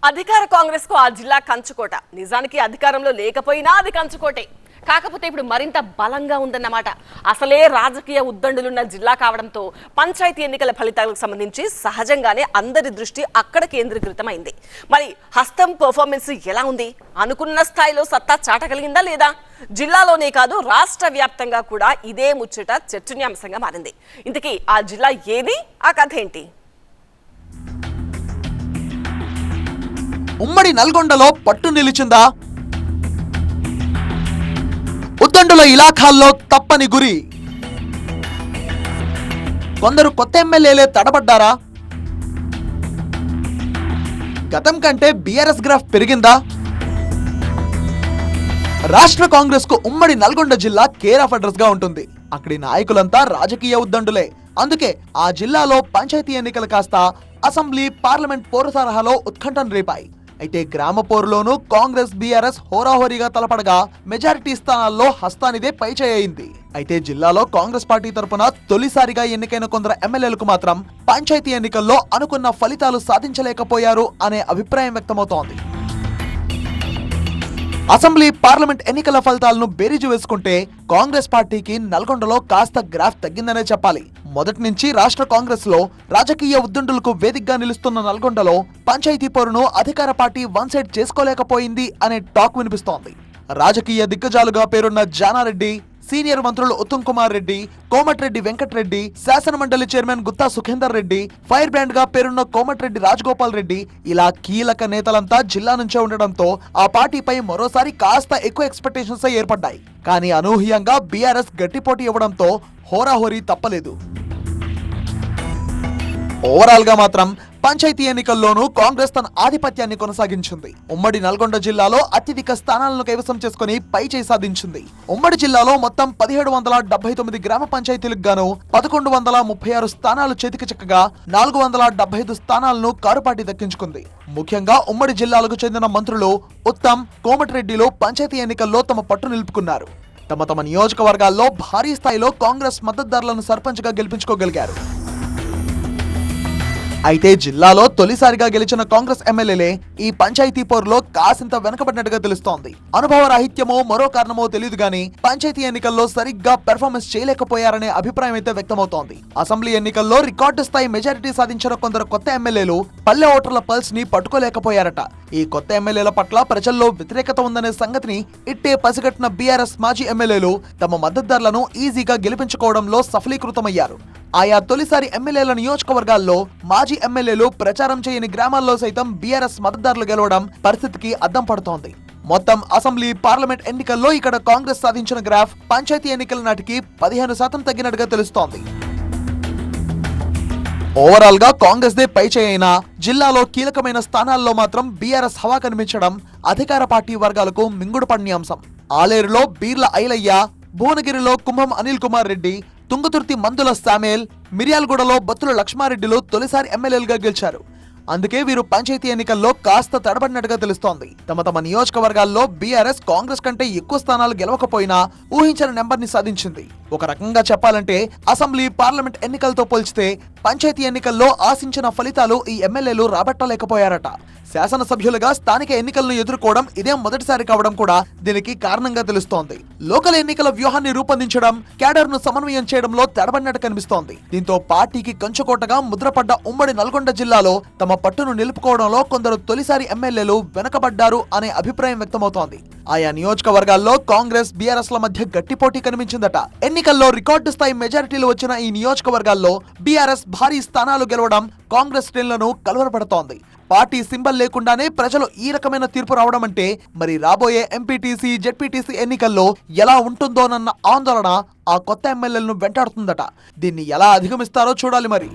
అధికార కాంగ్రెస్ కు ఆ జిల్లా కంచుకోట. నిజానికి అధికారంలో లేకపోయినా అది కంచుకోటే. కాకపోతే ఇప్పుడు మరింత బలంగా ఉందన్నమాట. అసలే రాజకీయ ఉద్దండులున్న జిల్లా కావడంతో పంచాయతీ ఎన్నికల ఫలితాలకు సంబంధించి సహజంగానే అందరి దృష్టి అక్కడ కేంద్రీకృతమైంది. మరి హస్తం పర్ఫార్మెన్స్ ఎలా ఉంది? అనుకున్న స్థాయిలో సత్తా చాటగలిగిందా లేదా? జిల్లాలోనే కాదు రాష్ట్ర వ్యాప్తంగా కూడా ఇదే ముచ్చట చర్చనీయాంశంగా మారింది. ఇంతకీ ఆ జిల్లా ఏది? ఆ కథ ఏంటి? ఉమ్మడి నల్గొండలో పట్టు నిలిచిందా? ఉద్దండుల ఇలాఖాల్లో తప్పని గురి. కొందరు కొత్త ఎమ్మెల్యేలే తడబడ్డారా? గతం కంటే బీఆర్ఎస్ గ్రాఫ్ పెరిగిందా? రాష్ట్ర కాంగ్రెస్ కు ఉమ్మడి నల్గొండ జిల్లా కేర్ ఆఫ్ అడ్రస్ గా ఉంటుంది. అక్కడి నాయకులంతా రాజకీయ ఉద్దండులే. అందుకే ఆ జిల్లాలో పంచాయతీ ఎన్నికలు కాస్త అసెంబ్లీ, పార్లమెంట్ పోరు తరహాలో ఉత్కంఠను రేపాయి. అయితే గ్రామ పోరులోనూ కాంగ్రెస్, బీఆర్ఎస్ హోరాహోరీగా తలపడగా మెజారిటీ స్థానాల్లో హస్తానిదే పైచేయింది. అయితే జిల్లాలో కాంగ్రెస్ పార్టీ తరపున తొలిసారిగా ఎన్నికైన కొందరు ఎమ్మెల్యేలకు మాత్రం పంచాయతీ ఎన్నికల్లో అనుకున్న ఫలితాలు సాధించలేకపోయారు అనే అభిప్రాయం వ్యక్తమవుతోంది. అసెంబ్లీ, పార్లమెంట్ ఎన్నికల ఫలితాలను బేరీజు వేసుకుంటే కాంగ్రెస్ పార్టీకి నల్గొండలో కాస్త గ్రాఫ్ తగ్గిందనే చెప్పాలి. మొదటి నుంచి రాష్ట్ర కాంగ్రెస్ లో రాజకీయ ఉద్దండులకు వేదికగా నిలుస్తున్న నల్గొండలో పంచాయతీ పోరును అధికార పార్టీ వన్ సైడ్ చేసుకోలేకపోయింది అనే టాక్ వినిపిస్తోంది. రాజకీయ దిగ్గజాలుగా పేరున్న జానారెడ్డి, సీనియర్ మంత్రులు ఉత్తమ్ కుమార్ రెడ్డి, కోమటిరెడ్డి వెంకటరెడ్డి, శాసన మండలి chairman Gutha Sukhender Reddy, fire brand గా పేరున్న కోమటిరెడ్డి రాజగోపాల్ రెడ్డి ఇలా కీలక నేతలంతా జిల్లా నుంచే ఉండడంతో ఆ పార్టీపై మరోసారి కాస్త ఎక్కువ ఎక్స్పెక్టేషన్స్ ఏర్పడ్డాయి. కానీ అనూహ్యంగా బీఆర్ఎస్ గట్టి పోటీ ఇవ్వడంతో హోరాహోరీ తప్పలేదు. ఓవరాల్ గా మాత్రం పంచాయతీ ఎన్నికల్లోనూ కాంగ్రెస్ తన ఆధిపత్యాన్ని కొనసాగించింది. ఉమ్మడి నల్గొండ జిల్లాలో అత్యధిక స్థానాలను కైవసం చేసుకుని పై చేయి సాధించింది. ఉమ్మడి జిల్లాలో మొత్తం 1779 గ్రామ పంచాయతీలకు గాను 1136 స్థానాలు చేతికి చిక్కగా 475 స్థానాలను కారుపాటి దక్కించుకుంది. ముఖ్యంగా ఉమ్మడి జిల్లాలకు చెందిన మంత్రులు ఉత్తమ్, కోమటిరెడ్డిలో పంచాయతీ ఎన్నికల్లో తమ పట్టు నిలుపుకున్నారు. తమ నియోజకవర్గాల్లో భారీ స్థాయిలో కాంగ్రెస్ మద్దతుదారులను సర్పంచ్ గా గెలిపించుకోగలిగారు. అయితే జిల్లాలో తొలిసారిగా గెలిచిన కాంగ్రెస్ ఎమ్మెల్యేలే ఈ పంచాయతీ పోరులో కాసింత వెనకబడినట్టుగా తెలుస్తోంది. అనుభవ రాహిత్యమో మరో కారణమో తెలియదు గానీ పంచాయతీ ఎన్నికల్లో సరిగ్గా పెర్ఫార్మెన్స్ చేయలేకపోయారనే అభిప్రాయం అయితే వ్యక్తమవుతోంది. అసెంబ్లీ ఎన్నికల్లో రికార్డు స్థాయి మెజారిటీ సాధించిన కొందరు కొత్త ఎమ్మెల్యేలు పల్లె ఓటర్ల పల్స్ ని పట్టుకోలేకపోయారట. ఈ కొత్త ఎమ్మెల్యేల పట్ల ప్రజల్లో వ్యతిరేకత ఉందనే సంగతిని ఇట్టే పసిగట్టిన బీఆర్ఎస్ మాజీ ఎమ్మెల్యేలు తమ మద్దతుదారులను ఈజీగా గెలిపించుకోవడంలో సఫలీకృతమయ్యారు. ఆయా తొలిసారి ఎమ్మెల్యేల నియోజకవర్గాల్లో మాజీ ఎమ్మెల్యేలు ప్రచారం చేయని గ్రామాల్లో సైతం బీఆర్ఎస్ మద్దతుదారులు గెలవడం పరిస్థితికి అద్దం పడుతోంది. మొత్తం అసెంబ్లీ, పార్లమెంట్ ఎన్నికల్లో ఇక్కడ కాంగ్రెస్ సాధించిన గ్రాఫ్ పంచాయతీ ఎన్నికల నాటికి 15% తగ్గినట్టుగా తెలుస్తోంది. ఓవరాల్ గా కాంగ్రెస్ దే పై చేయైనా జిల్లాలో కీలకమైన స్థానాల్లో మాత్రం బీఆర్ఎస్ హవా కనిపించడం అధికార పార్టీ వర్గాలకు మింగుడు పడిన అంశం. ఆలేరులో బీర్ల ఐలయ్య, భువనగిరిలో కుంభం అనిల్ కుమార్ రెడ్డి, తుంగతుర్తి మందుల శామ్యూల్, మిర్యాలగూడలో బత్తుల లక్ష్మారెడ్డిలు తొలిసారి ఎమ్మెల్యేలుగా గెలిచారు. అందుకే వీరు పంచాయతీ ఎన్నికల్లో కాస్త తడబడినట్టుగా తెలుస్తోంది. తమ నియోజకవర్గాల్లో బీఆర్ఎస్ కాంగ్రెస్ కంటే ఎక్కువ స్థానాలు గెలవకపోయినా ఊహించిన నెంబర్ ని సాధించింది. ఒక రకంగా చెప్పాలంటే అసెంబ్లీ, పార్లమెంట్ ఎన్నికలతో పోల్చితే పంచాయతీ ఎన్నికల్లో ఆశించిన ఫలితాలు ఈ ఎమ్మెల్యేలు రాబట్టలేకపోయారట. శాసనసభ్యులుగా స్థానిక ఎన్నికలను ఎదుర్కోవడం ఇదే మొదటిసారి కావడం కూడా దీనికి కారణంగా తెలుస్తోంది. లోకల్ ఎన్నికల వ్యూహాన్ని రూపొందించడం, క్యాడర్ ను సమన్వయం చేయడంలో తడబడినట్టు కనిపిస్తోంది. దీంతో పార్టీకి కంచుకోటగా ముద్రపడ్డ ఉమ్మడి నల్గొండ జిల్లాలో తమ పట్టును నిలుపుకోవడంలో కొందరు తొలిసారి ఎమ్మెల్యేలు వెనకబడ్డారు అనే అభిప్రాయం వ్యక్తమవుతోంది. ఆయా నియోజకవర్గాల్లో కాంగ్రెస్, బీఆర్ఎస్ ల మధ్య గట్టి పోటీ కనిపించిందట. ఎన్నికల్లో రికార్డు స్థాయి మెజారిటీలు వచ్చిన ఈ నియోజకవర్గాల్లో బీఆర్ఎస్ భారీ స్థానాలు గెలవడం కాంగ్రెస్ శ్రేణులను కలవరపడుతోంది. పార్టీ సింబల్ లేకుండానే ప్రజలు ఈ రకమైన తీర్పు రావడం అంటే మరి రాబోయే ఎంపీటీసీ, జెడ్పీటీసీ ఎన్నికల్లో ఎలా ఉంటుందోనన్న ఆందోళన ఆ కొత్త ఎమ్మెల్యేలను వెంటాడుతుందట. దీన్ని ఎలా అధిగమిస్తారో చూడాలి మరి.